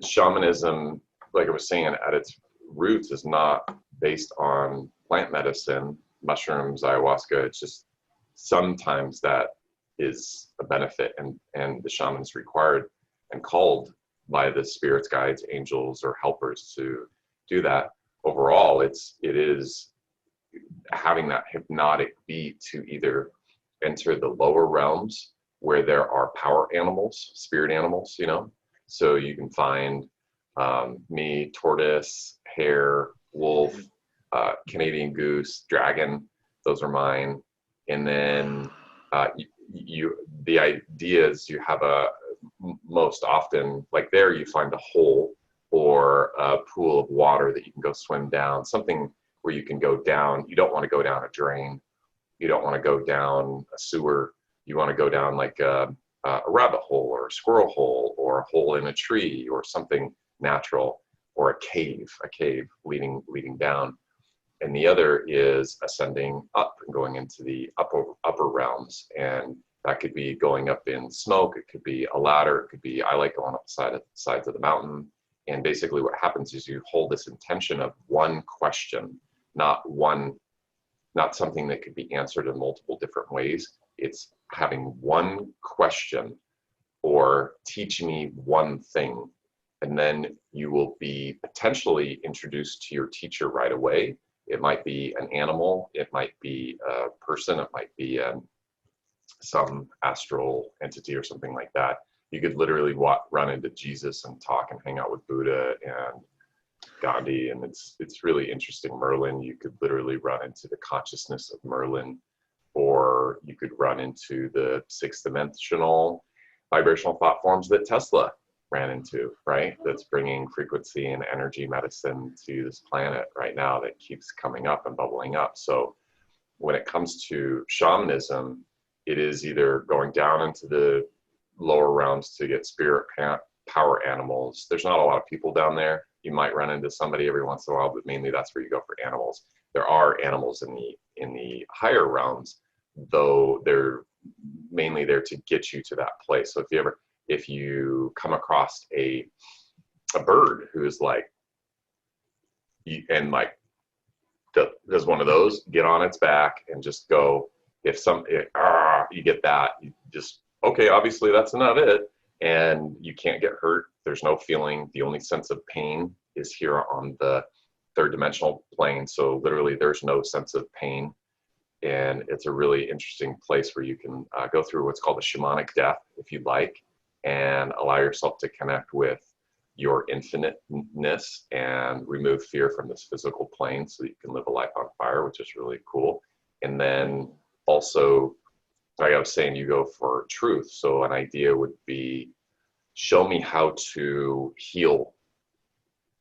shamanism, like I was saying, at its roots is not based on plant medicine, mushrooms, ayahuasca. It's just sometimes that is a benefit, and the shaman is required and called by the spirits, guides, angels, or helpers to do that. Overall, it is having that hypnotic beat to either enter the lower realms where there are power animals, spirit animals, you know. So you can find me, tortoise, hare, wolf, Canadian goose, dragon. Those are mine. And then the idea is you have most often, like there you find a hole or a pool of water that you can go swim down, something where you can go down. You don't want to go down a drain. You don't want to go down a sewer. You want to go down like a rabbit hole or a squirrel hole or a hole in a tree or something natural, or a cave leading down. And the other is ascending up and going into the upper realms. And that could be going up in smoke. It could be a ladder. It could be, I like going up the sides of the mountain. And basically what happens is you hold this intention of one question, not something that could be answered in multiple different ways. It's having one question, or teach me one thing. And then you will be potentially introduced to your teacher right away. It might be an animal, it might be a person, it might be some astral entity or something like that. You could literally run into Jesus and talk and hang out with Buddha and Gandhi, and it's really interesting. Merlin, you could literally run into the consciousness of Merlin, or you could run into the sixth dimensional vibrational thought forms that Tesla ran into, right? That's bringing frequency and energy medicine to this planet right now that keeps coming up and bubbling up. So when it comes to shamanism, it is either going down into the lower realms to get spirit power animals. There's not a lot of people down there. You might run into somebody every once in a while, but mainly that's where you go for animals. There are animals in the higher realms, though they're mainly there to get you to that place. So if you come across a bird who is like, and like does one of those, get on its back and just go. If you get that, you just, okay, obviously that's not it, and you can't get hurt. There's no feeling. The only sense of pain is here on the third dimensional plane. So literally there's no sense of pain. And it's a really interesting place where you can go through what's called a shamanic death, if you'd like, and allow yourself to connect with your infiniteness and remove fear from this physical plane so that you can live a life on fire, which is really cool. And then also, like I was saying, you go for truth. So an idea would be, show me how to heal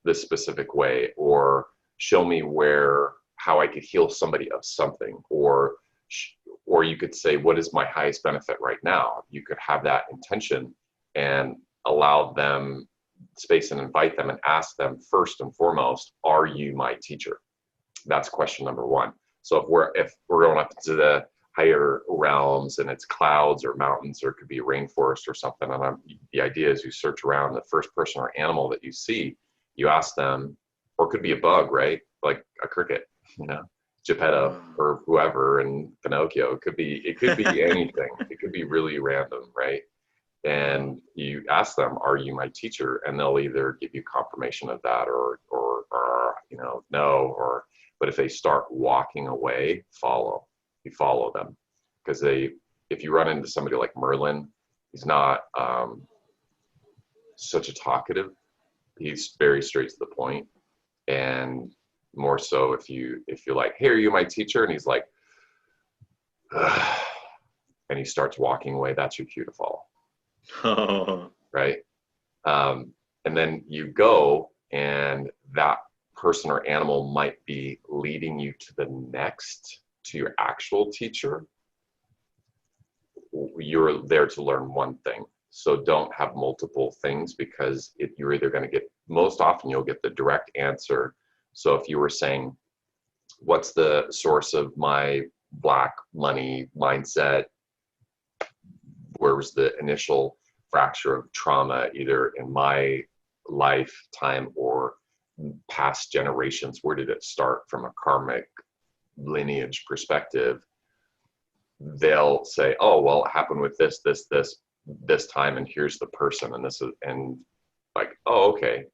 this specific way, or show me how I could heal somebody of something, or you could say, what is my highest benefit right now? You could have that intention and allow them space and invite them and ask them first and foremost, are you my teacher? That's question number one. So if we're going up to the higher realms and it's clouds or mountains, or it could be a rainforest or something, and the idea is you search around, the first person or animal that you see, you ask them, or it could be a bug, right? Like a cricket, you know, Geppetto or whoever, and Pinocchio. It could be anything. It could be really random, right? And you ask them, are you my teacher? And they'll either give you confirmation of that or you know, no, but if they start walking away, you follow them. Because if you run into somebody like Merlin, he's not such a talkative. He's very straight to the point. And more so if you're like, hey, are you my teacher? And he's like, ugh, and he starts walking away, that's your cue to follow. Right? And then you go, and that person or animal might be leading you to your actual teacher. You're there to learn one thing. So don't have multiple things, because you're either going to get, most often you'll get the direct answer. So if you were saying, what's the source of my black money mindset? Where was the initial fracture of trauma, either in my lifetime or past generations. Where did it start from a karmic lineage perspective? They'll say, oh, well, it happened with this time, and here's the person, and this is, and like, oh, okay.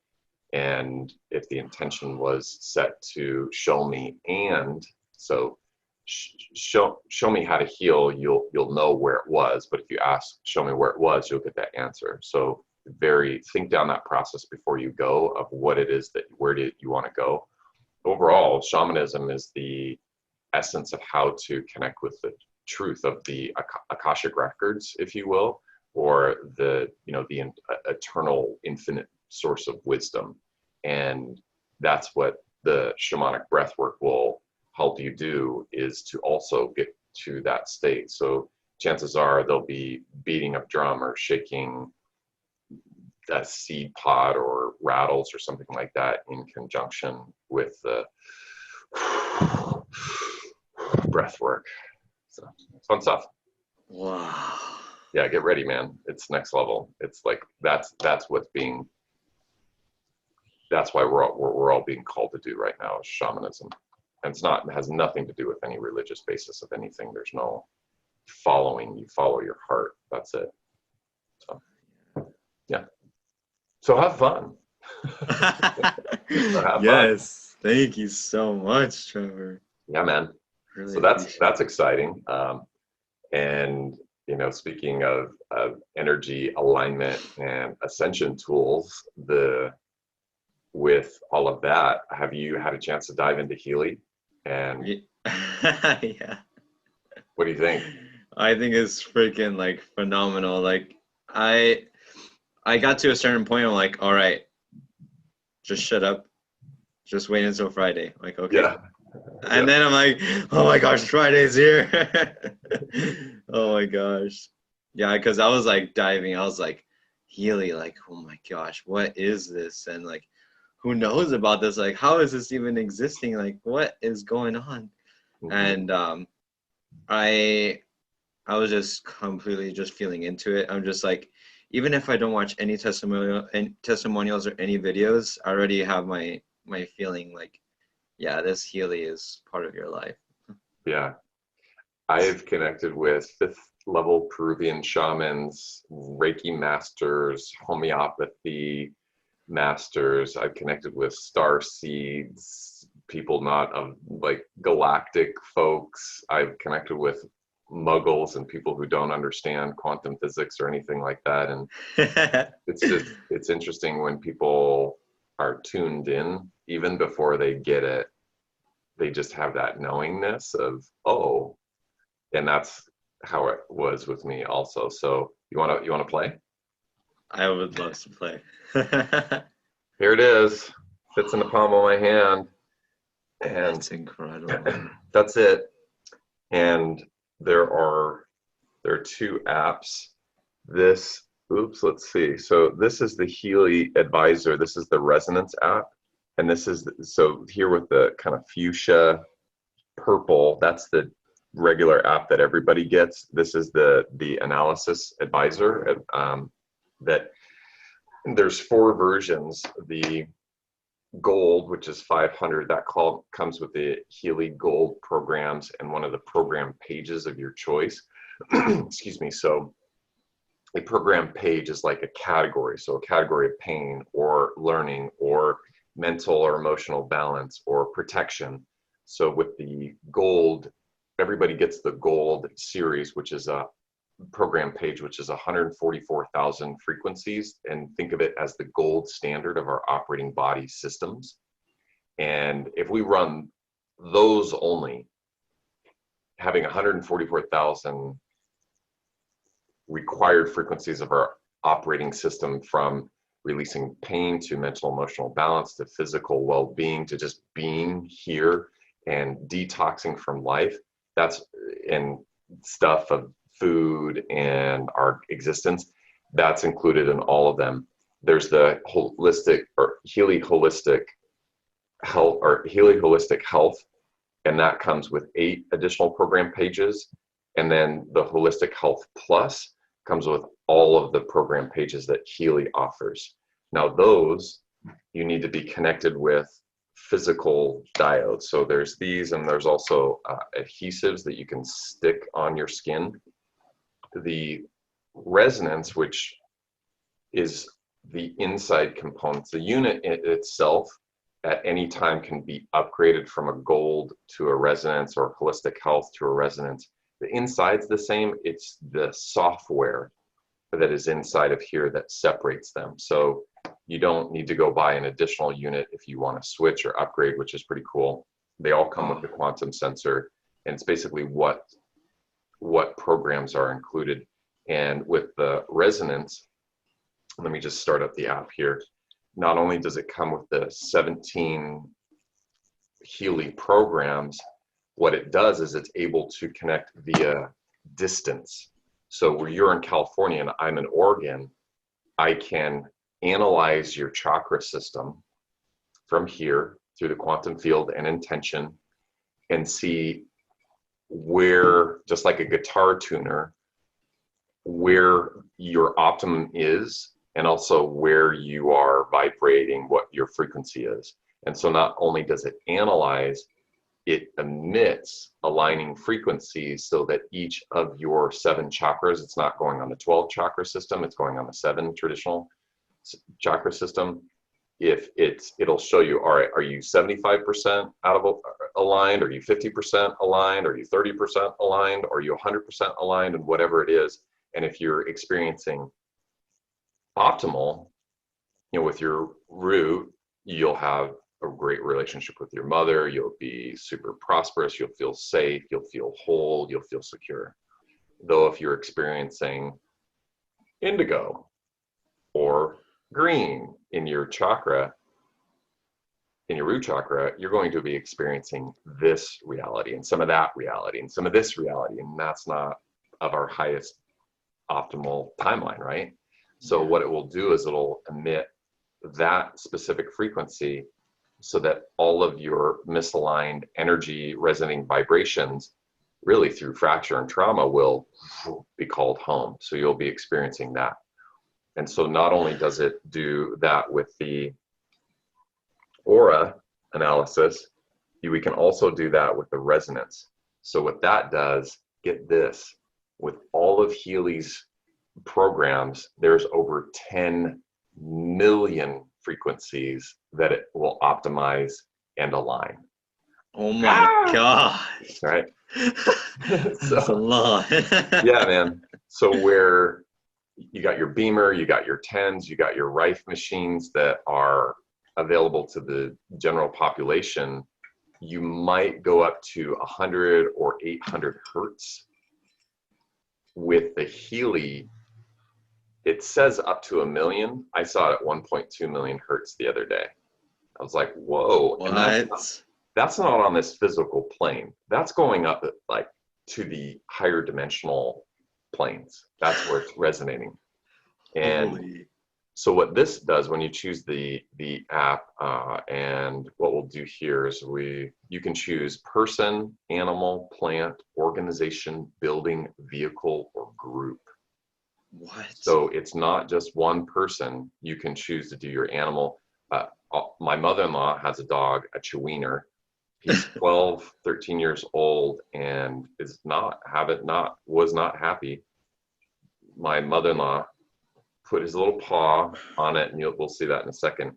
And if the intention was set to show me, and so show me how to heal, you'll know where it was. But if you ask, show me where it was, you'll get that answer. So think down that process before you go of what it is that, where do you want to go. Overall, shamanism is the essence of how to connect with the truth of the Akashic records, if you will, or the eternal infinite source of wisdom. And that's what the shamanic breath work will help you do, is to also get to that state. So chances are they'll be beating a drum or shaking a seed pod or rattles or something like that in conjunction with the breath work. So fun stuff. Wow. Yeah, get ready, man. It's next level. It's like that's what's being. That's why we're all being called to do right now is shamanism, and it has nothing to do with any religious basis of anything. There's no following. You follow your heart. That's it. So yeah. So have fun. Yes. Thank you so much, Trevor. Yeah, man. Really So that's exciting. And speaking of energy alignment and ascension tools, with all of that, have you had a chance to dive into Healy? And yeah. What do you think? I think it's freaking like phenomenal. Like I got to a certain point, I'm like, all right, just shut up. Just wait until Friday. Like, okay. Yeah. And then I'm like, oh my gosh, Friday's here. Oh my gosh. Yeah, because I was like diving. I was like, Healy, like, oh my gosh, what is this? And like, who knows about this? Like, how is this even existing? Like, what is going on? Mm-hmm. And I was just completely just feeling into it. I'm just like, even if I don't watch any testimonials or any videos, I already have my feeling like, yeah, this Healy is part of your life. Yeah. I've connected with 5th level Peruvian shamans, Reiki masters, homeopathy masters. I've connected with star seeds, people not of like galactic folks. I've connected with muggles and people who don't understand quantum physics or anything like that. And it's interesting when people are tuned in, even before they get it, they just have that knowingness of, oh, and that's how it was with me also. So you want to play? I would love to play. Here it is. Fits in the palm of my hand. And that's incredible. That's it. And there are 2 apps. Let's see. So this is the Healy Advisor. This is the Resonance app. And this is, so here with the kind of fuchsia purple, that's the regular app that everybody gets. This is the Analysis Advisor. That there's 4 versions. The Gold, which is 500, that comes with the Healy Gold programs and one of the program pages of your choice. Excuse me. So a program page is like a category. So a category of pain or learning or mental or emotional balance or protection. So with the Gold, everybody gets the Gold series, which is a program page, which is 144,000 frequencies, and think of it as the gold standard of our operating body systems. And if we run those only, having 144,000 required frequencies of our operating system, from releasing pain to mental emotional balance to physical well-being to just being here and detoxing from life, that's in stuff of food and our existence, that's included in all of them. There's the holistic or Healy Holistic Health or Healy Holistic Health, and that comes with 8 additional program pages. And then the Holistic Health Plus comes with all of the program pages that Healy offers. Now those, you need to be connected with physical diodes. So there's these, and there's also adhesives that you can stick on your skin. The resonance, which is the inside components, the unit itself at any time can be upgraded from a gold to a resonance, or holistic health to a resonance. The inside's the same, it's the software that is inside of here that separates them. So you don't need to go buy an additional unit if you want to switch or upgrade, which is pretty cool. They all come with the quantum sensor, and it's basically what programs are included. And with the resonance, let me just start up the app here. Not only does it come with the 17 Healy programs, what it does is it's able to connect via distance. So where you're in California and I'm in Oregon, I can analyze your chakra system from here through the quantum field and intention, and see where, just like a guitar tuner, where your optimum is, and also where you are vibrating, what your frequency is. And so not only does it analyze, it emits aligning frequencies so that each of your 7 chakras, it's not going on the 12 chakra system, it's going on the 7 traditional chakra system. If it'll show you, all right, are you 75% out of aligned? Are you 50% aligned? Are you 30% aligned? Are you 100% aligned? And whatever it is. And if you're experiencing optimal, with your root, you'll have a great relationship with your mother, you'll be super prosperous, you'll feel safe, you'll feel whole, you'll feel secure. Though if you're experiencing indigo or green in your chakra, in your root chakra, you're going to be experiencing this reality and some of that reality and some of this reality, and that's not of our highest optimal timeline, right? So what it will do is it'll emit that specific frequency so that all of your misaligned energy resonating vibrations, really through fracture and trauma, will be called home. So you'll be experiencing that. And so not only does it do that with the aura analysis, we can also do that with the resonance. So what that does, get this, with all of Healy's programs, there's over 10 million frequencies that it will optimize and align. Oh my gosh. Right? That's a lot. Yeah, man. So where you got your Beamer, you got your 10s, you got your Rife machines that are available to the general population, you might go up to 100 or 800 hertz. With the Healy, it says up to 1 million. I saw it at 1.2 million hertz the other day. I was like, whoa. What? And that's not on this physical plane. That's going up like to the higher dimensional planes. That's where it's resonating. And so what this does when you choose the app, and what we'll do here is you can choose person, animal, plant, organization, building, vehicle, or group. What? So it's not just one person. You can choose to do your animal. My mother-in-law has a dog, a Chiweenier. He's 12, 13 years old, and was not happy. My mother-in-law put his little paw on it, and we'll see that in a second.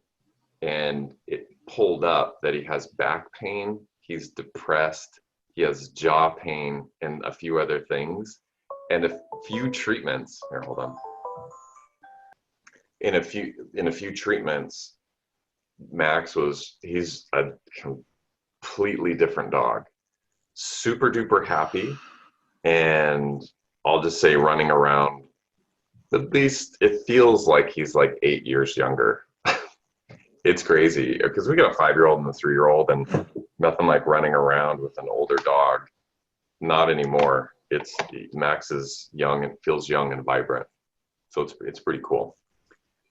And it pulled up that he has back pain, he's depressed, he has jaw pain, and a few other things. And a few treatments, here, hold on. In a few treatments, he's a completely different dog. Super duper happy, and I'll just say running around. At least it feels like he's like 8 years younger. It's crazy because we got a 5-year-old and a 3-year-old, and nothing like running around with an older dog. Not anymore. Max is young and feels young and vibrant. So it's pretty cool.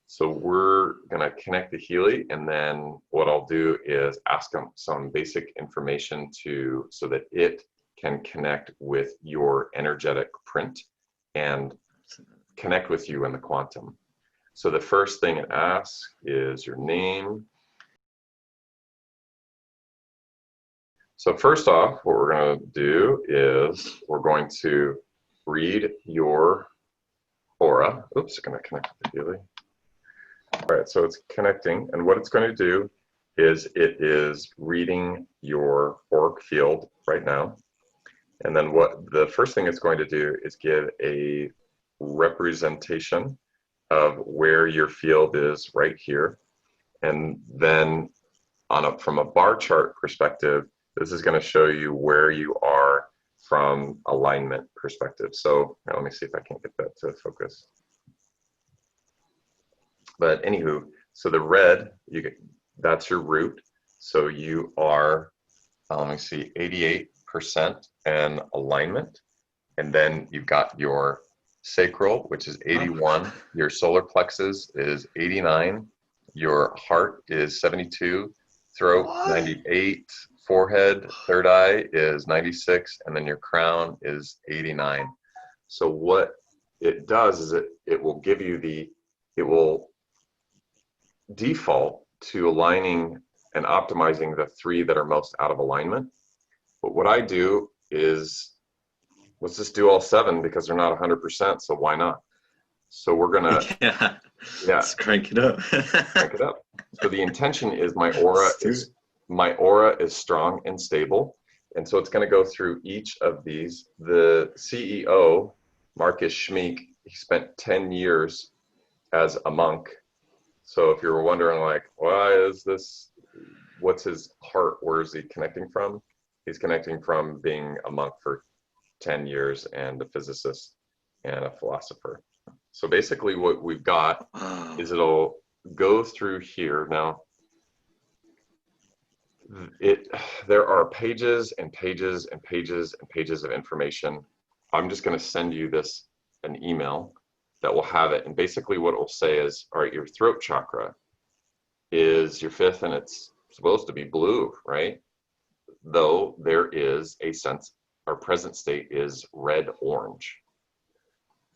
So we're gonna connect to Healy, and then what I'll do is ask him some basic information so that it can connect with your energetic print and connect with you in the quantum. So the first thing it asks is your name. So first off, what we're going to do is we're going to read your aura. Oops, it's going to connect with the Healy. All right, so it's connecting, and what it's going to do is it is reading your auric field right now. And then what the first thing it's going to do is give a representation of where your field is right here. And then from a bar chart perspective, this is going to show you where you are from alignment perspective. So let me see if I can get that to focus. But anywho, so the red, that's your root. So you are, let me see, 88% in alignment. And then you've got your sacral, which is 81. Your solar plexus is 89. Your heart is 72. Throat, 98. Forehead, third eye is 96. And then your crown is 89. So what it does is it will give you it will default to aligning and optimizing the 3 that are most out of alignment. But what I do is, let's just do all 7 because they're not 100%, so why not? So we're gonna, yeah, let's crank it up. Crank it up. So the intention is my aura is strong and stable, and so it's gonna go through each of these. The CEO, Marcus Schmeek, he spent 10 years as a monk. So if you're wondering, like, why is this, what's his heart, where is he connecting from? He's connecting from being a monk for 10 years and a physicist and a philosopher. So basically what we've got is it'll go through here. Now, there are pages and pages and pages and pages of information. I'm just going to send you an email that will have it. And basically what it will say is, all right, your throat chakra is your 5th and it's supposed to be blue, right? Though there is a sense, our present state is red-orange.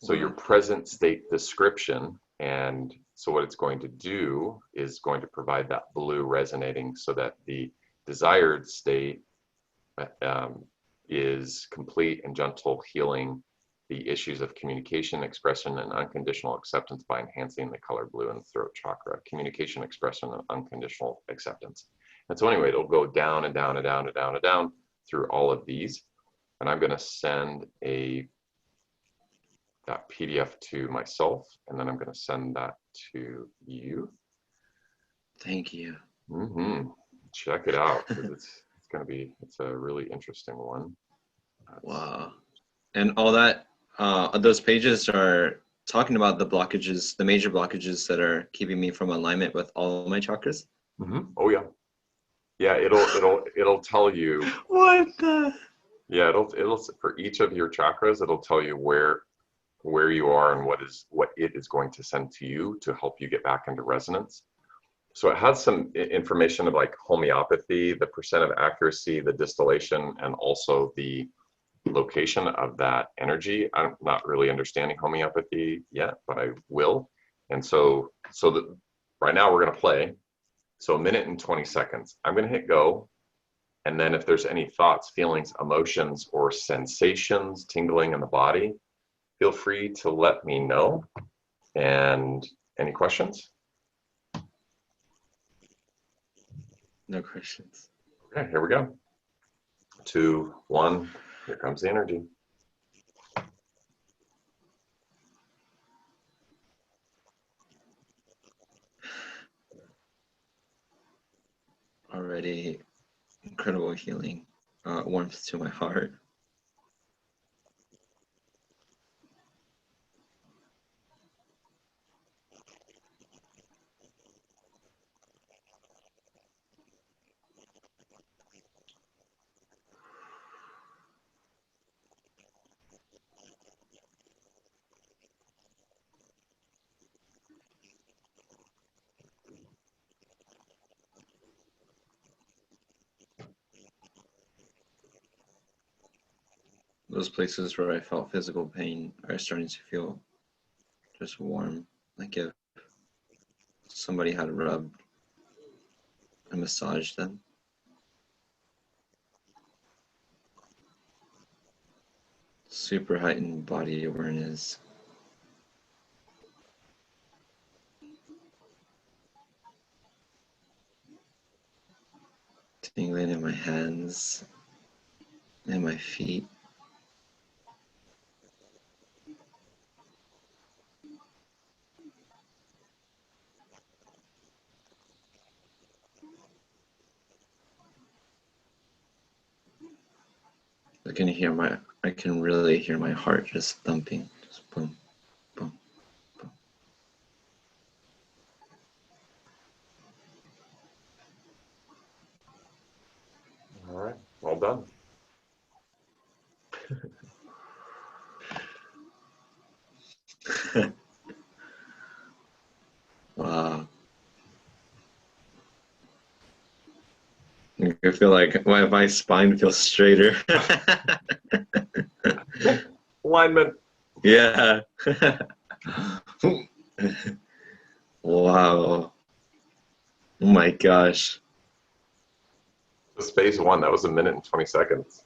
So your present state description, and so what it's going to do is going to provide that blue resonating so that the desired state is complete and gentle healing the issues of communication, expression, and unconditional acceptance by enhancing the color blue in the throat chakra. Communication, expression, and unconditional acceptance. And so anyway, it'll go down and down and down and down and down through all of these. And I'm going to send that PDF to myself, and then I'm going to send that to you. Thank you. Check it out. It's a really interesting one. Wow. And all that, those pages are talking about the blockages, the major blockages that are keeping me from alignment with all of my chakras. Oh yeah. Yeah, it'll tell you. What the? Yeah, it'll for each of your chakras, it'll tell you where you are and what it is going to send to you to help you get back into resonance. So it has some information of like homeopathy, the percent of accuracy, the distillation, and also the location of that energy. I'm not really understanding homeopathy yet, but I will. And so right now we're going to play. So 1 minute and 20 seconds. I'm going to hit go. And then if there's any thoughts, feelings, emotions, or sensations tingling in the body, feel free to let me know. And any questions? No questions. Okay, here we go. 2, 1, here comes the energy. Already incredible healing, warmth to my heart. Those places where I felt physical pain are starting to feel just warm, like if somebody had rubbed and massaged them. Super heightened body awareness. Tingling in my hands and my feet. I can really hear my heart just thumping, just boom, boom, boom. All right, well done. Wow. I feel like my spine feels straighter. Alignment. Yeah. Wow. Oh my gosh. This phase 1, that was 1 minute and 20 seconds.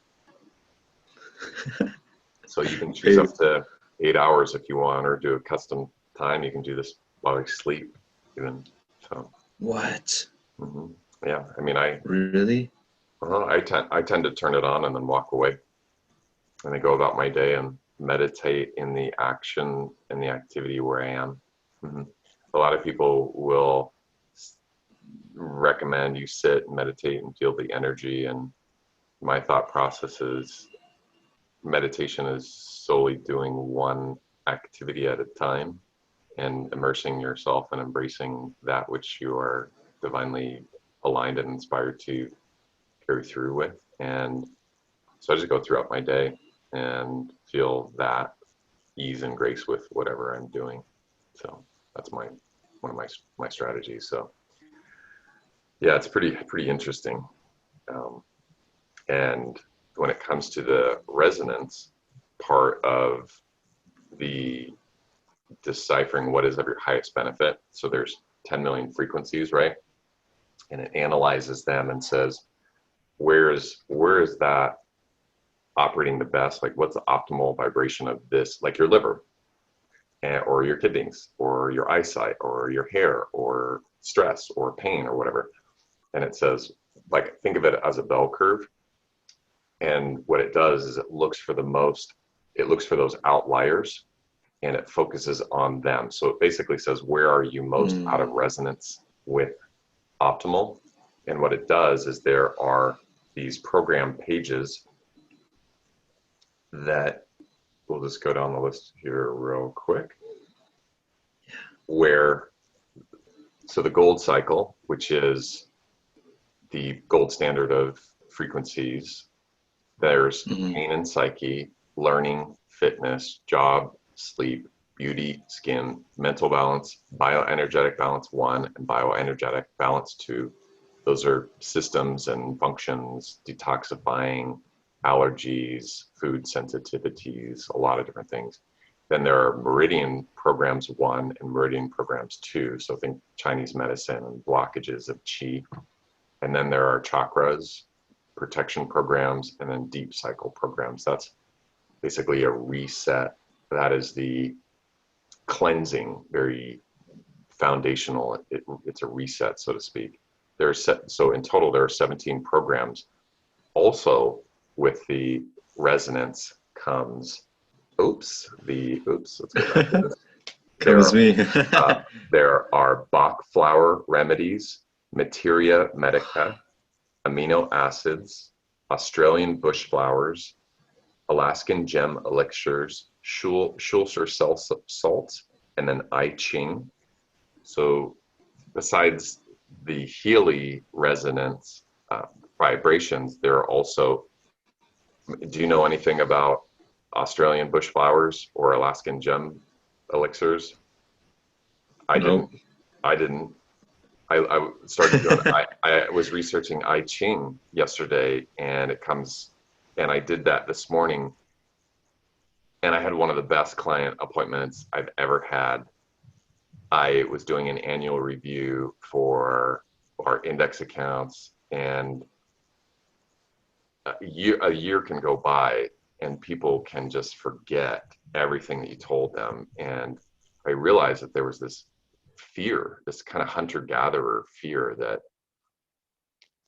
So you can choose up to 8 hours if you want, or do a custom time. You can do this while you sleep, even. So. What? Yeah, I mean, I really. I tend to turn it on and then walk away, and I go about my day and meditate in the action and the activity where I am. A lot of people will recommend you sit and meditate and feel the energy, and my thought process is meditation is solely doing one activity at a time and immersing yourself and embracing that which you are divinely aligned and inspired to carry through with. And so I just go throughout my day and feel that ease and grace with whatever I'm doing. So that's one of my strategies. So yeah, it's pretty interesting. And when it comes to the resonance part of the deciphering what is of your highest benefit, so there's 10 million frequencies, right? And it analyzes them and says, where is that operating the best? Like, what's the optimal vibration of this? Like your liver, or your kidneys, or your eyesight, or your hair, or stress, or pain, or whatever. And it says, like, think of it as a bell curve. And what it does is it looks for those outliers, and it focuses on them. So it basically says, where are you most out of resonance with optimal? And what it does is there are these program pages that we'll just go down the list here real quick. So the gold cycle, which is the gold standard of frequencies, there's pain and psyche, learning, fitness, job, sleep, beauty, skin, mental balance, bioenergetic balance 1, and bioenergetic balance 2. Those are systems and functions, detoxifying, allergies, food sensitivities, a lot of different things. Then there are meridian programs 1 and meridian programs 2. So think Chinese medicine and blockages of qi. And then there are chakras, protection programs, and then deep cycle programs. That's basically a reset. That is the cleansing, very foundational. It's a reset, so to speak. So in total, there are 17 programs. Also, with the resonance comes, let's go back to this. There are Bach flower remedies, materia medica, amino acids, Australian bush flowers, Alaskan gem elixirs, Schulzer salts, and then I Ching. So besides the Healy resonance vibrations, there are also, do you know anything about Australian bush flowers or Alaskan gem elixirs? I didn't. I started doing, I was researching I Ching yesterday, and I did that this morning, and I had one of the best client appointments I've ever had. I was doing an annual review for our index accounts, and a year can go by and people can just forget everything that you told them. And I realized that there was this fear, this kind of hunter-gatherer fear, that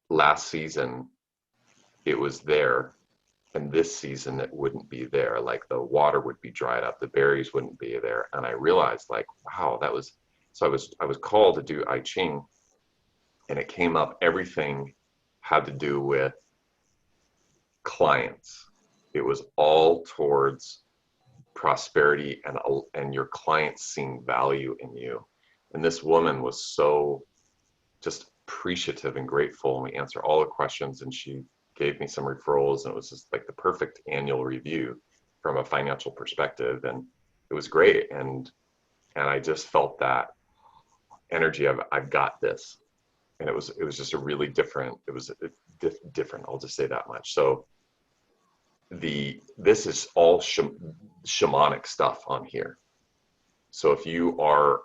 last season it was there and this season it wouldn't be there. Like the water would be dried up, the berries wouldn't be there. And I realized, like, wow, that was, so I was called to do I Ching, and it came up, everything had to do with clients. It was all towards prosperity and your clients seeing value in you. And this woman was so just appreciative and grateful, and we answered all the questions, and she gave me some referrals, and it was just like the perfect annual review from a financial perspective, and it was great. And I just felt that energy of, I've got this. And it was just a really different, it was different, I'll just say that much. So this is all shamanic stuff on here. So if you are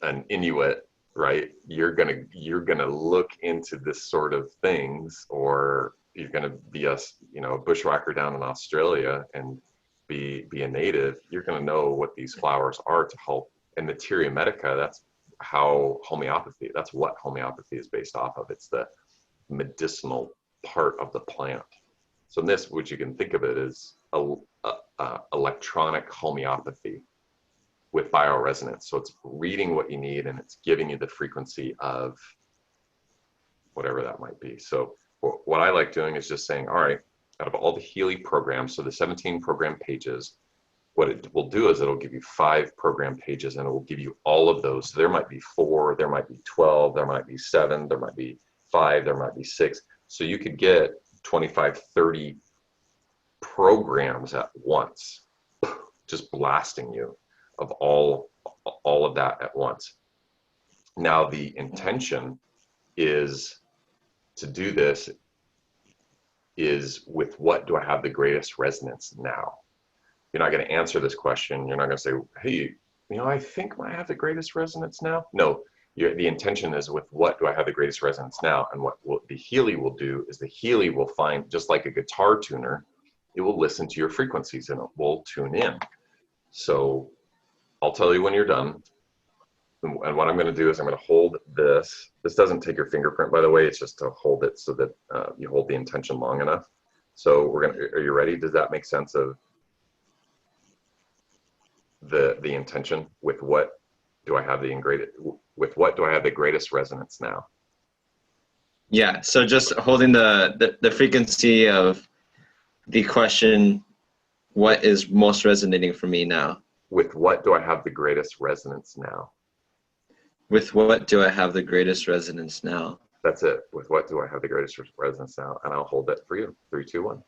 an Inuit, right, you're gonna look into this sort of things, or you're gonna be a bushwhacker down in Australia and be a native. You're gonna know what these flowers are to help. And materia medica, that's how homeopathy, that's what homeopathy is based off of. It's the medicinal part of the plant. So this, which you can think of it as electronic homeopathy with bioresonance. So it's reading what you need, and it's giving you the frequency of whatever that might be. So what I like doing is just saying, all right, out of all the Healy programs, so the 17 program pages, what it will do is it'll give you 5 program pages, and it will give you all of those. So there might be 4, there might be 12, there might be 7, there might be 5, there might be 6. So you could get 25, 30 programs at once, just blasting you of all of that at once. Now the intention is to do this is with, what do I have the greatest resonance now? You're not going to answer this question. You're not going to say, hey, I think I have the greatest resonance now. No, the intention is with, what do I have the greatest resonance now? And what the Healy will do is the Healy will find, just like a guitar tuner, it will listen to your frequencies and it will tune in. So I'll tell you when you're done. And what I'm going to do is I'm going to hold this. This doesn't take your fingerprint, by the way. It's just to hold it so that you hold the intention long enough. So are you ready? Does that make sense of the intention? With what do I have the greatest resonance now? Yeah, so just holding the frequency of the question, what is most resonating for me now? With what do I have the greatest resonance now? With what do I have the greatest resonance now? That's it. With what do I have the greatest resonance now? And I'll hold that for you. 3, 2, 1.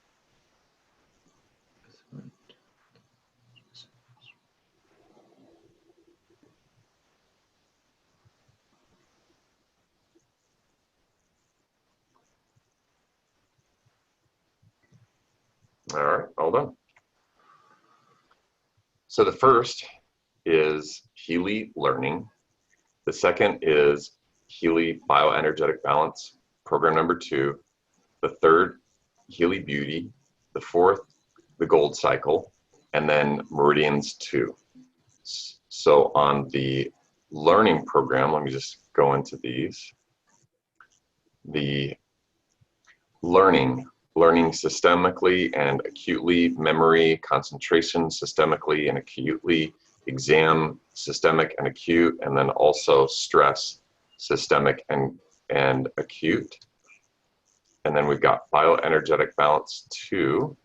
All right, all done. So the first is Healy Learning. The second is Healy Bioenergetic Balance, program number 2. The third, Healy Beauty. The fourth, the Gold Cycle, and then Meridians 2. So on the learning program, let me just go into these. The learning systemically and acutely, memory, concentration systemically and acutely, exam systemic and acute, and then also stress systemic and acute. And then we've got bioenergetic balance 2,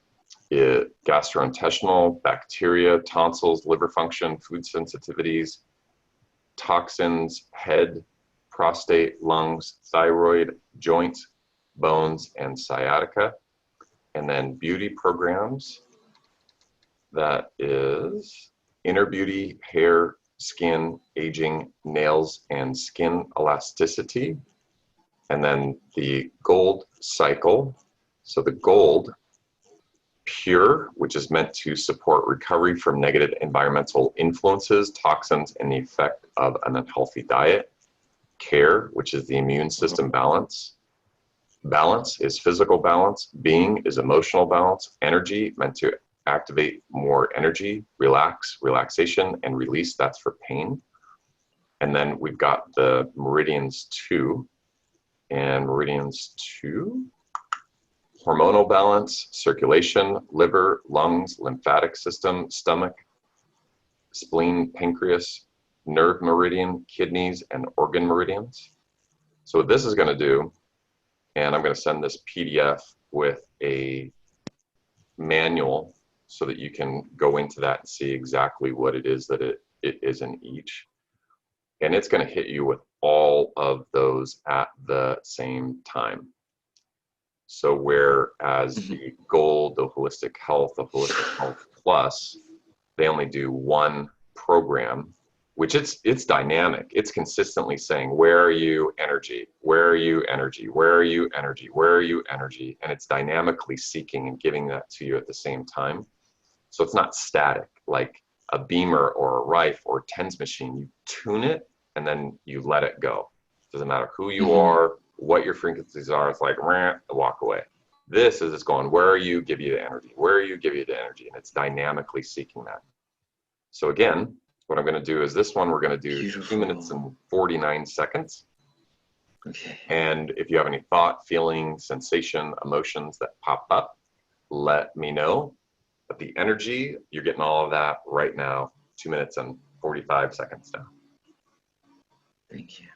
gastrointestinal, bacteria, tonsils, liver function, food sensitivities, toxins, head, prostate, lungs, thyroid, joints, bones, and sciatica. And then beauty programs, that is inner beauty, hair, skin, aging, nails, and skin elasticity. And then the Gold Cycle. So the gold Pure, which is meant to support recovery from negative environmental influences, toxins, and the effect of an unhealthy diet. Care, which is the immune system balance. Balance is physical balance. Being is emotional balance. Energy, meant to activate more energy. Relax, relaxation, and release, that's for pain. And then we've got the meridians 2. And meridians 2, hormonal balance, circulation, liver, lungs, lymphatic system, stomach, spleen, pancreas, nerve meridian, kidneys, and organ meridians. So what this is going to do, and I'm going to send this PDF with a manual so that you can go into that and see exactly what it is that it is in each. And it's going to hit you with all of those at the same time. So whereas the Gold, the Holistic Health Plus, they only do one program, which it's dynamic. It's consistently saying, where are you, energy? Where are you, energy? Where are you, energy? Where are you, energy? And it's dynamically seeking and giving that to you at the same time. So it's not static like a beamer or a Rife or a TENS machine. You tune it and then you let it go. Doesn't matter who you are, what your frequencies are. It's like, walk away. This is it's going, where are you, give you the energy. Where are you, give you the energy. And it's dynamically seeking that. So again, what I'm going to do is this one, we're going to do Beautiful. 2 minutes and 49 seconds. Okay. And if you have any thought, feeling, sensation, emotions that pop up, let me know. But the energy, you're getting all of that right now, 2 minutes and 45 seconds now. Thank you.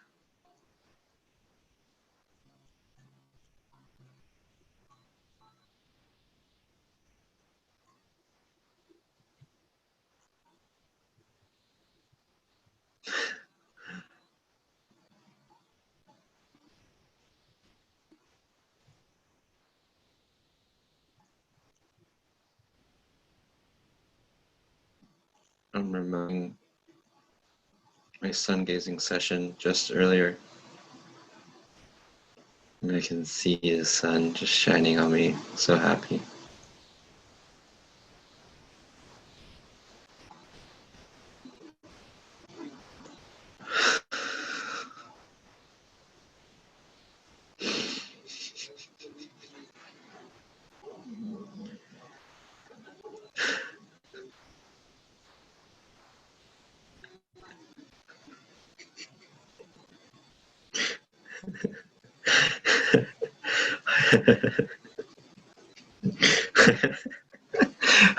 I'm remembering my sun gazing session just earlier. And I can see the sun just shining on me. So happy.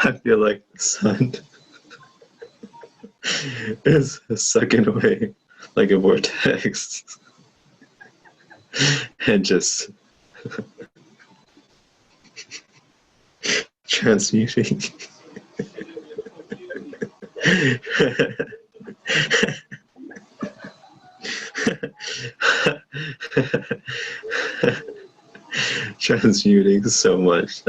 I feel like the sun is sucking away like a vortex and just transmuting. Transmuting so much.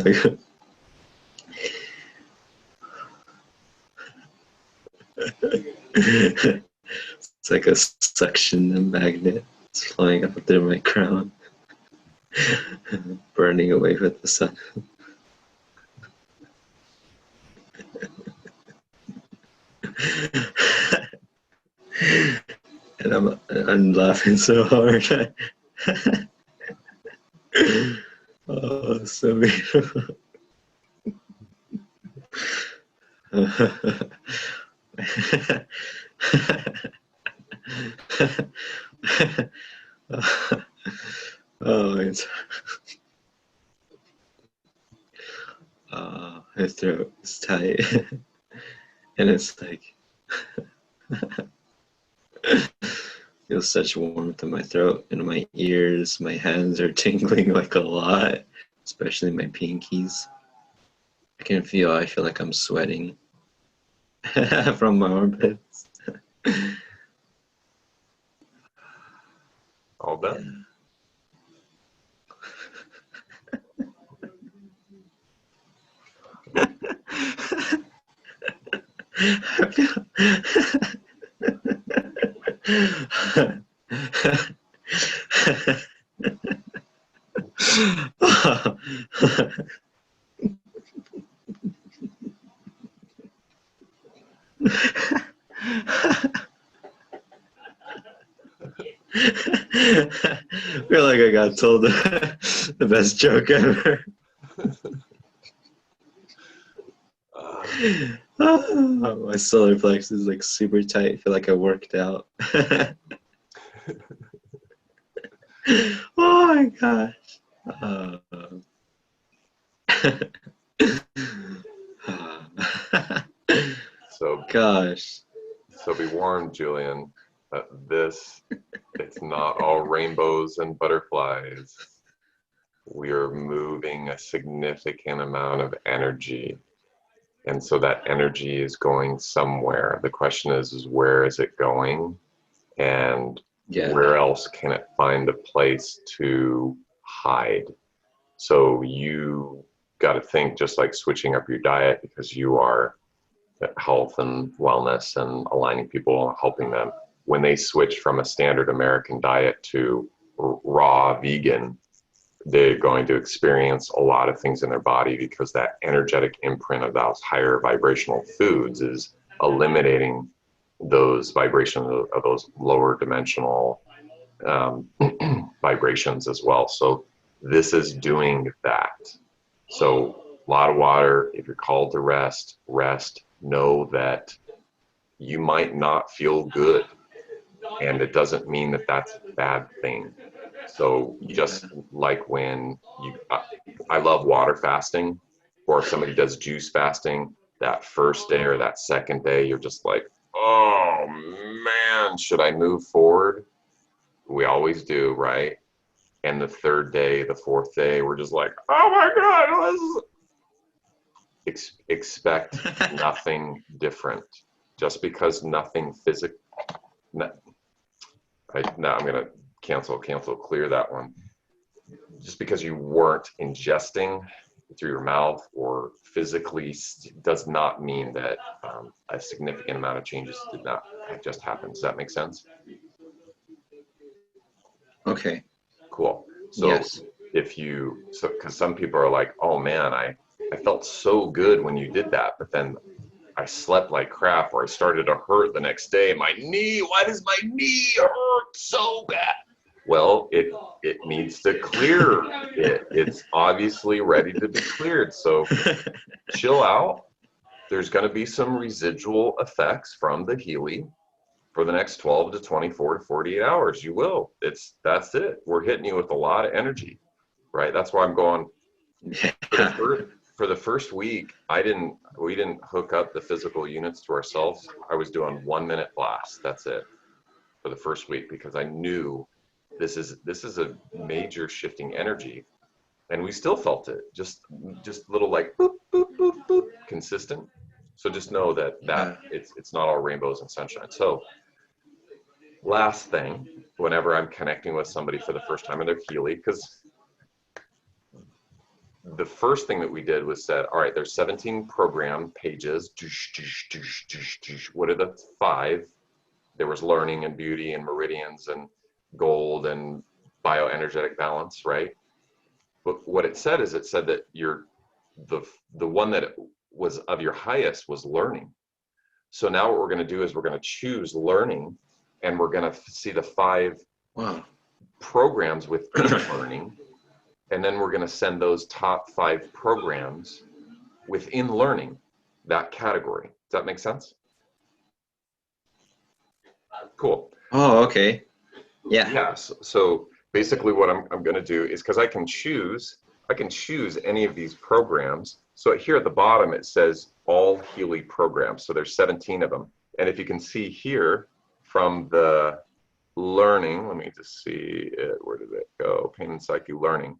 It's like a suction magnet. It's flying up through my crown, burning away with the sun. And I'm laughing so hard. Oh, so beautiful. Oh, it's my throat is tight, and it's like feels such warmth in my throat and my ears. My hands are tingling like a lot, especially my pinkies. I feel like I'm sweating from my armpits. All done? I feel feel like I got told the best joke ever. My solar plexus is like super tight. I feel like I worked out. Oh my gosh. So gosh. So be warned, Julian, that it's not all rainbows and butterflies. We are moving a significant amount of energy. And so that energy is going somewhere. The question is where is it going? And where else can it find a place to hide? So you got to think, just like switching up your diet, because you are health and wellness and aligning people, helping them. When they switch from a standard American diet to raw vegan, they're going to experience a lot of things in their body, because that energetic imprint of those higher vibrational foods is eliminating those vibrations of those lower dimensional vibrations as well. So this is doing that. So a lot of water. If you're called to rest, know that you might not feel good, and it doesn't mean that that's a bad thing. So just like when I love water fasting, or if somebody does juice fasting, that first day or that second day, you're just like, oh man, should I move forward? We always do, right? And the third day, the fourth day, we're just like, oh my God, expect nothing different. Just because nothing physical, now I'm going to cancel, clear that one. Just because you weren't ingesting through your mouth or physically does not mean that a significant amount of changes did not just happen. Does that make sense? Okay. Cool. So yes. Because some people are like, oh man, I felt so good when you did that, but then I slept like crap, or I started to hurt the next day. Why does my knee hurt so bad? Well, it needs to clear. It's obviously ready to be cleared. So chill out. There's going to be some residual effects from the Healy for the next 12 to 24 to 48 hours. You will. That's it. We're hitting you with a lot of energy, right? That's why I'm going. For the first week, we didn't hook up the physical units to ourselves. I was doing 1 minute blasts. That's it for the first week, because I knew this is a major shifting energy, and we still felt it. Just little like boop, boop, boop, boop, consistent. So just know that it's not all rainbows and sunshine. So last thing, whenever I'm connecting with somebody for the first time in their Healy, because the first thing that we did was said, all right, there's 17 program pages. What are the 5? There was learning and beauty and meridians and gold and bioenergetic balance, right? But what it said is, it said that the one that was of your highest was learning. So now what we're going to do is we're going to choose learning, and we're going to see the 5 programs within learning. And then we're going to send those top 5 programs within learning, that category. Does that make sense? Cool. Oh, okay. Yeah. Yeah. So basically what I'm going to do is, because I can choose any of these programs. So here at the bottom, it says all Healy programs. So there's 17 of them. And if you can see here from the learning, let me just see it. Where did it go? Pain and Psyche learning.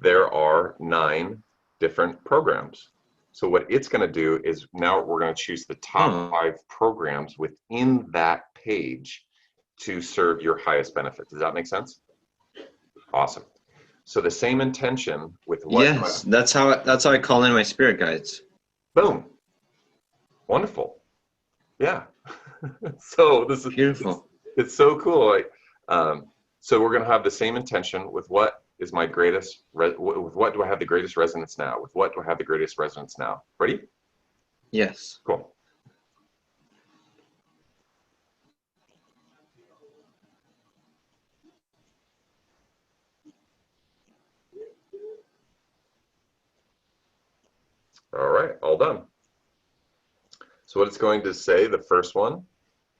There are 9 different programs. So what it's going to do is, now we're going to choose the top 5 programs within that page to serve your highest benefit. Does that make sense? Awesome. So the same intention with what? Yes, that's how I call in my spirit guides. Boom. Wonderful. Yeah. So this is beautiful. It's so cool. Like, so we're going to have the same intention with what is my greatest, with what do I have the greatest resonance now? With what do I have the greatest resonance now? Ready? Yes. Cool. All right, all done. So what it's going to say, the first one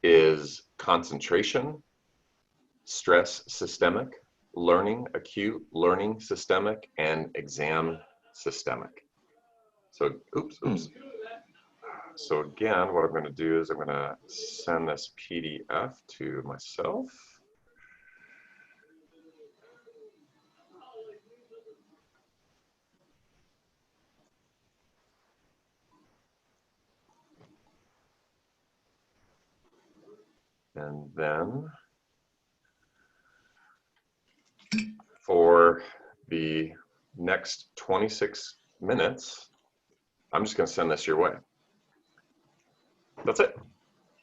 is concentration, stress systemic, learning acute, learning systemic, and exam systemic. So, oops. So again, what I'm going to do is I'm going to send this PDF to myself. And then for the next 26 minutes, I'm just going to send this your way. That's it.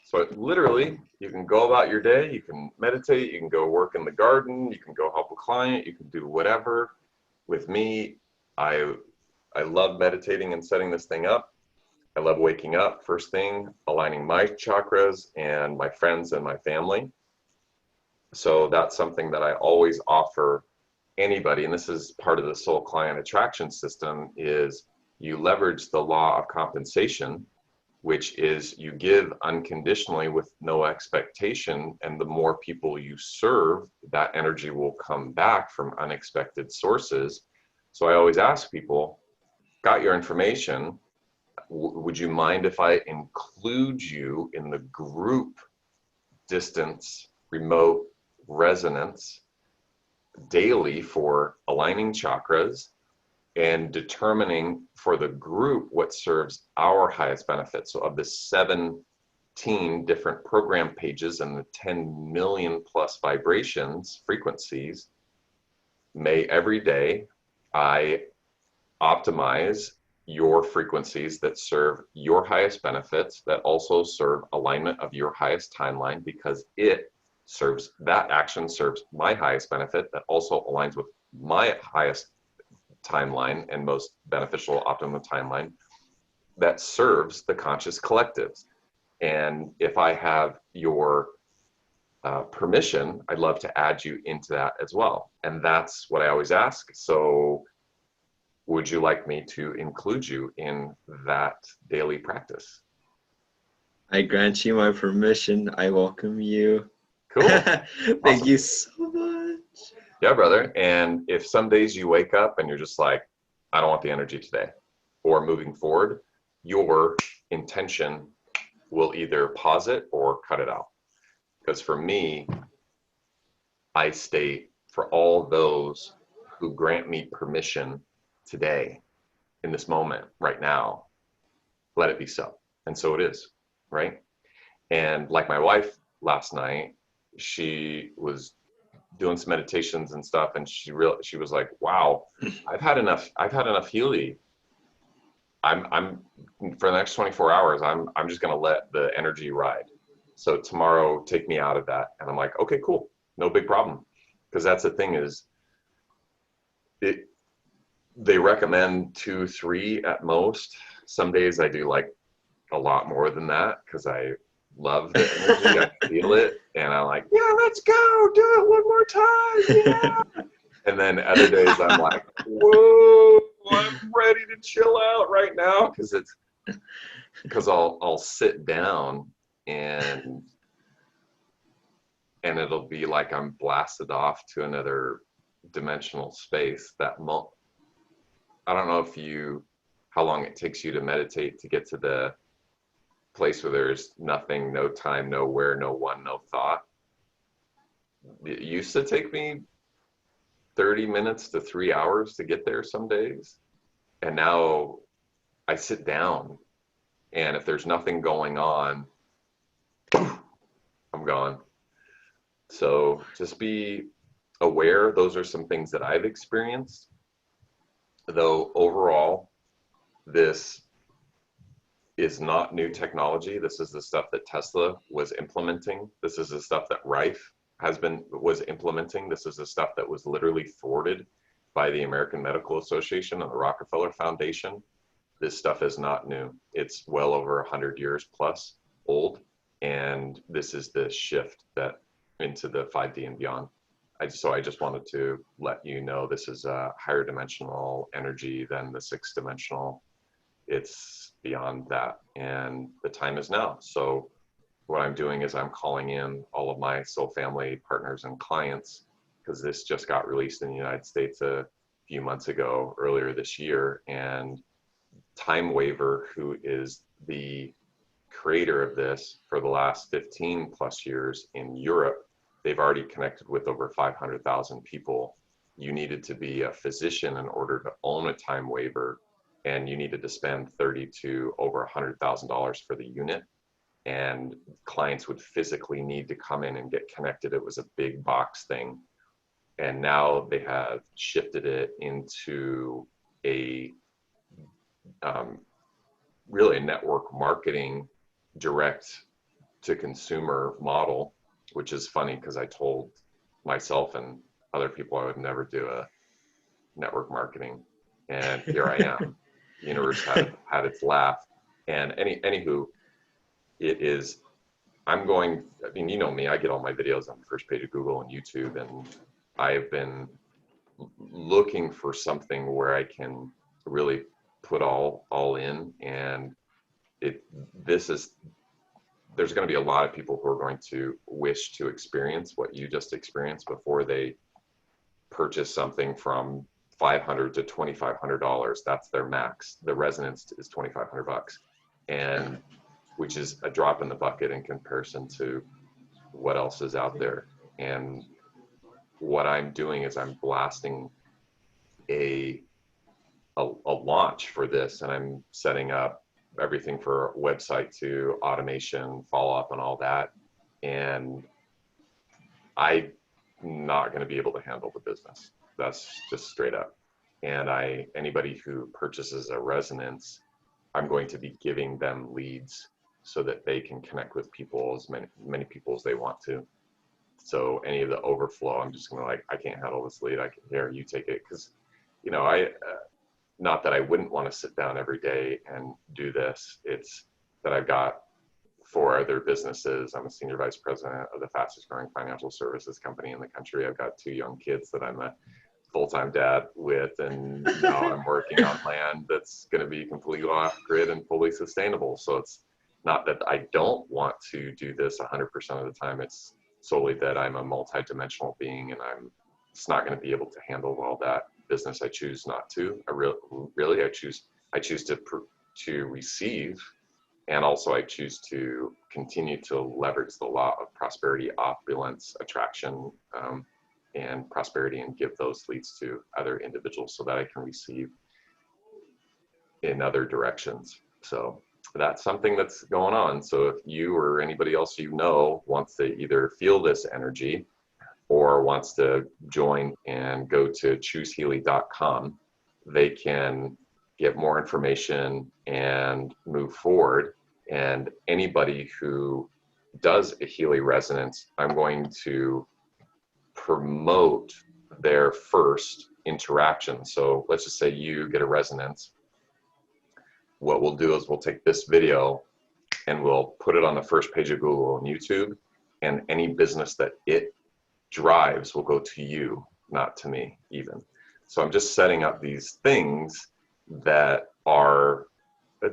So literally, you can go about your day, you can meditate, you can go work in the garden, you can go help a client, you can do whatever. With me, I love meditating and setting this thing up. I love waking up first thing, aligning my chakras and my friends and my family. So that's something that I always offer anybody, and this is part of the soul client attraction system, is you leverage the law of compensation, which is you give unconditionally with no expectation, and the more people you serve, that energy will come back from unexpected sources. So I always ask people, got your information, would you mind if I include you in the group distance remote resonance daily for aligning chakras and determining for the group what serves our highest benefit? So of the 17 different program pages and the 10 million plus vibrations, frequencies, may every day I optimize your frequencies that serve your highest benefits, that also serve alignment of your highest timeline, because it serves, that action serves my highest benefit, that also aligns with my highest timeline and most beneficial optimum timeline, that serves the conscious collectives. And if I have your permission, I'd love to add you into that as well. And that's what I always ask. So would you like me to include you in that daily practice? I grant you my permission. I welcome you. Cool. Thank Awesome. you so much. Yeah, brother. And if some days you wake up and you're just like, I don't want the energy today, or moving forward, your intention will either pause it or cut it out. Because for me, I state for all those who grant me permission today, in this moment, right now, let it be so. And so it is, right? And like my wife last night, she was doing some meditations and stuff, and she was like, wow, I've had enough Healy. I'm for the next 24 hours, I'm just gonna let the energy ride. So tomorrow, take me out of that. And I'm like, okay, cool, no big problem. Because that's the thing, is they recommend 2, 3 at most. Some days I do like a lot more than that because I love the energy. I feel it, and I'm like, yeah, let's go, do it one more time, yeah. And then other days I'm like, whoa, I'm ready to chill out right now, because I'll sit down and it'll be like I'm blasted off to another dimensional space. I don't know how long it takes you to meditate to get to the place where there's nothing, no time, no where, no one, no thought. It used to take me 30 minutes to 3 hours to get there some days. And now I sit down, and if there's nothing going on, I'm gone. So just be aware. Those are some things that I've experienced. Though overall, this is not new technology. This is the stuff that Tesla was implementing. This is the stuff that Rife was implementing. This is the stuff that was literally thwarted by the American Medical Association and the Rockefeller Foundation. This stuff is not new. It's well over 100 years plus old, and this is the shift that into the 5D and beyond. So I just wanted to let you know this is a higher dimensional energy than the 6th dimensional it's beyond that, and the time is now. So what I'm doing is I'm calling in all of my soul family partners and clients, because this just got released in the United States a few months ago, earlier this year. And Time Waiver, who is the creator of this for the last 15 plus years in Europe, they've already connected with over 500,000 people. You needed to be a physician in order to own a Time Waiver, and you needed to spend $30,000 to over $100,000 for the unit. And clients would physically need to come in and get connected. It was a big box thing. And now they have shifted it into a really a network marketing direct to consumer model, which is funny because I told myself and other people I would never do a network marketing. And here I am. The universe had its laugh. And anywho, it is, I mean, you know me, I get all my videos on the first page of Google and YouTube, and I've been looking for something where I can really put all in. And there's going to be a lot of people who are going to wish to experience what you just experienced before they purchase something from $500 to $2,500. That's their max. The resonance is $2,500, and which is a drop in the bucket in comparison to what else is out there. And what I'm doing is I'm blasting a launch for this, and I'm setting up everything for website to automation, follow up, and all that. And I'm not going to be able to handle the business. That's just straight up. And anybody who purchases a resonance, I'm going to be giving them leads so that they can connect with people, as many people as they want to. So any of the overflow, I'm just going to I can't handle this lead. Here, you take it. Because, you know, not that I wouldn't want to sit down every day and do this. It's that I've got 4 other businesses. I'm a senior vice president of the fastest growing financial services company in the country. I've got 2 young kids that I'm a full-time dad with, and now I'm working on land that's going to be completely off grid and fully sustainable. So it's not that I don't want to do this 100% of the time. It's solely that I'm a multi-dimensional being, and I'm just not going to be able to handle all that business. I choose not to. I choose to receive, and also I choose to continue to leverage the law of prosperity, opulence, attraction, and prosperity, and give those leads to other individuals so that I can receive in other directions. So that's something that's going on. So if you or anybody else you know wants to either feel this energy or wants to join and go to choosehealy.com, they can get more information and move forward. And anybody who does a Healy resonance, I'm going to promote their first interaction. So let's just say you get a resonance. What we'll do is we'll take this video and we'll put it on the first page of Google and YouTube, and any business that it drives will go to you, not to me even. So I'm just setting up these things that are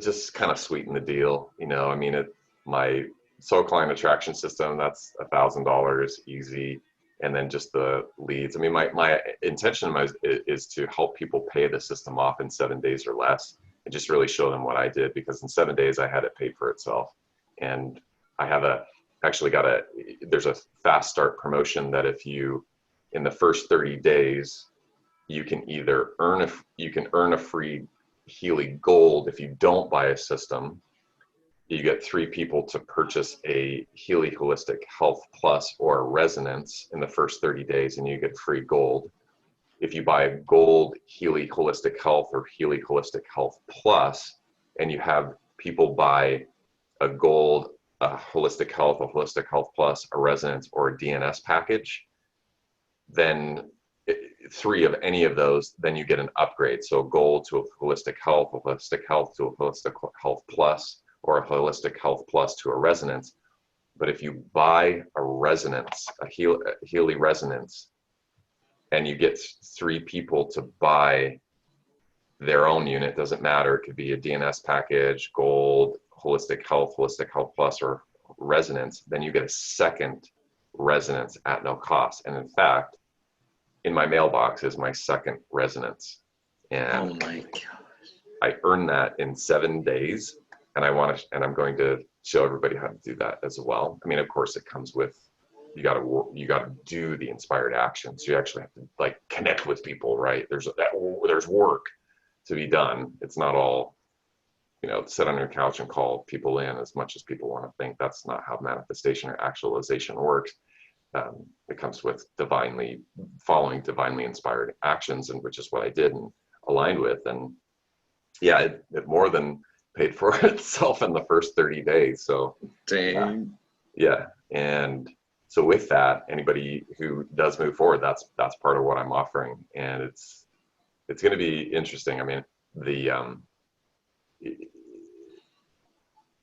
just kind of sweeten the deal. You know, I mean, my soul client attraction system, that's $1,000 easy. And then just the leads. I mean, my intention is to help people pay the system off in 7 days or less, and just really show them what I did, because in 7 days I had it paid for itself. And I have there's a fast start promotion that if you, in the first 30 days, you can either earn a free Healy Gold. If you don't buy a system, you get 3 people to purchase a Healy Holistic Health Plus or a Resonance in the first 30 days, and you get free gold. If you buy a gold Healy Holistic Health or Healy Holistic Health Plus, and you have people buy a gold, a Holistic Health, a Holistic Health Plus, a Resonance, or a DNS package, then 3 of any of those, then you get an upgrade. So gold to a Holistic Health, a Holistic Health to a Holistic Health Plus, or a Holistic Health Plus to a Resonance. But if you buy a Resonance, a Healy Resonance, and you get 3 people to buy their own unit, doesn't matter. It could be a DNS package, Gold, Holistic Health Plus, or Resonance. Then you get a second Resonance at no cost. And in fact, in my mailbox is my second Resonance. And Oh my gosh. I earned that in 7 days. And I'm going to show everybody how to do that as well. I mean, of course, it comes with, you got to do the inspired actions. You actually have to like connect with people, right? There's work to be done. It's not all, sit on your couch and call people in as much as people want to think. That's not how manifestation or actualization works. It comes with following divinely inspired actions, and which is what I did and aligned with. And yeah, it more than paid for itself in the first 30 days. So dang. Yeah. And so with that, anybody who does move forward, that's part of what I'm offering. And it's going to be interesting. I mean,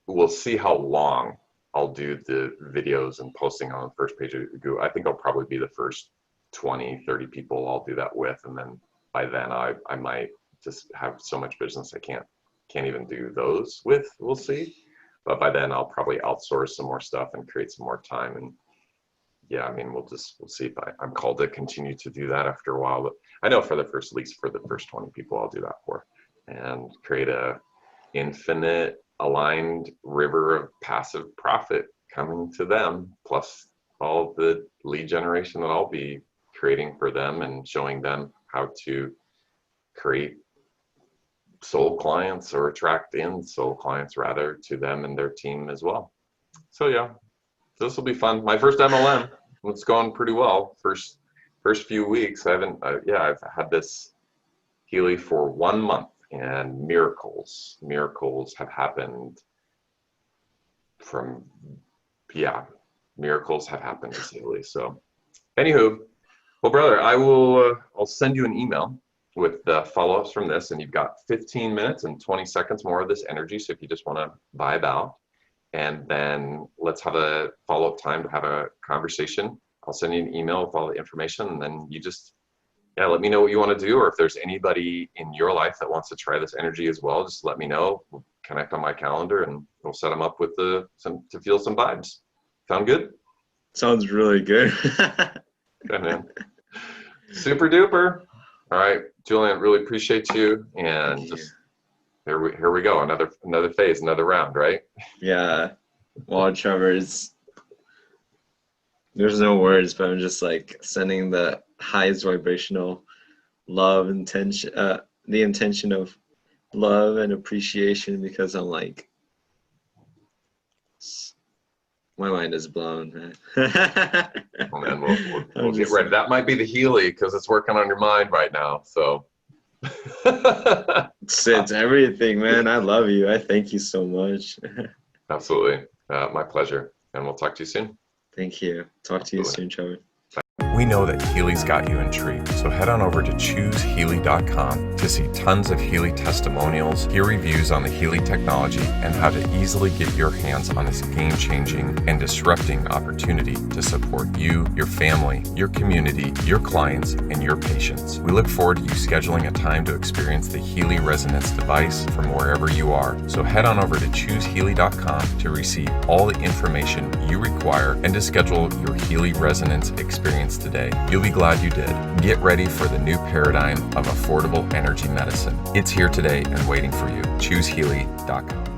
we'll see how long I'll do the videos and posting on the first page of Google. I think I'll probably be the first 20, 30 people I'll do that with. And then by then I might just have so much business I can't even do those with. We'll see. But by then I'll probably outsource some more stuff and create some more time. And yeah, I mean, we'll see if I'm called to continue to do that after a while. But I know at least for the first 20 people, I'll do that for, and create a infinite aligned river of passive profit coming to them, plus all the lead generation that I'll be creating for them and showing them how to create soul clients or attract in soul clients rather to them and their team as well. So yeah, this will be fun. My first MLM, it's going pretty well. First few weeks, I've had this Healy for 1 month, and miracles have happened miracles have happened to Healy. So anywho, well, brother, I'll send you an email with the follow-ups from this, and you've got 15 minutes and 20 seconds more of this energy. So if you just want to vibe out, and then let's have a follow-up time to have a conversation. I'll send you an email with all the information, and then you just, let me know what you want to do. Or if there's anybody in your life that wants to try this energy as well, just let me know. We'll connect on my calendar, and we'll set them up with to feel some vibes. Sound good? Sounds really good. Okay, man. Super duper. All right, Julian, really appreciate you. And just here we go. Another phase, another round, right? Yeah. Well, Trevor, there's no words, but I'm just like sending the highest vibrational love intention, the intention of love and appreciation, because I'm like, my mind is blown, man. Oh, man, we'll get ready. That might be the Healy, because it's working on your mind right now. So it's everything, man. I love you. I thank you so much. Absolutely. My pleasure. And we'll talk to you soon. Thank you. Talk to you soon, Trevor. We know that Healy's got you intrigued, so head on over to ChooseHealy.com to see tons of Healy testimonials, hear reviews on the Healy technology, and how to easily get your hands on this game-changing and disrupting opportunity to support you, your family, your community, your clients, and your patients. We look forward to you scheduling a time to experience the Healy Resonance device from wherever you are. So head on over to ChooseHealy.com to receive all the information you require and to schedule your Healy Resonance experience today. You'll be glad you did. Get ready for the new paradigm of affordable energy medicine. It's here today and waiting for you. ChooseHealy.com.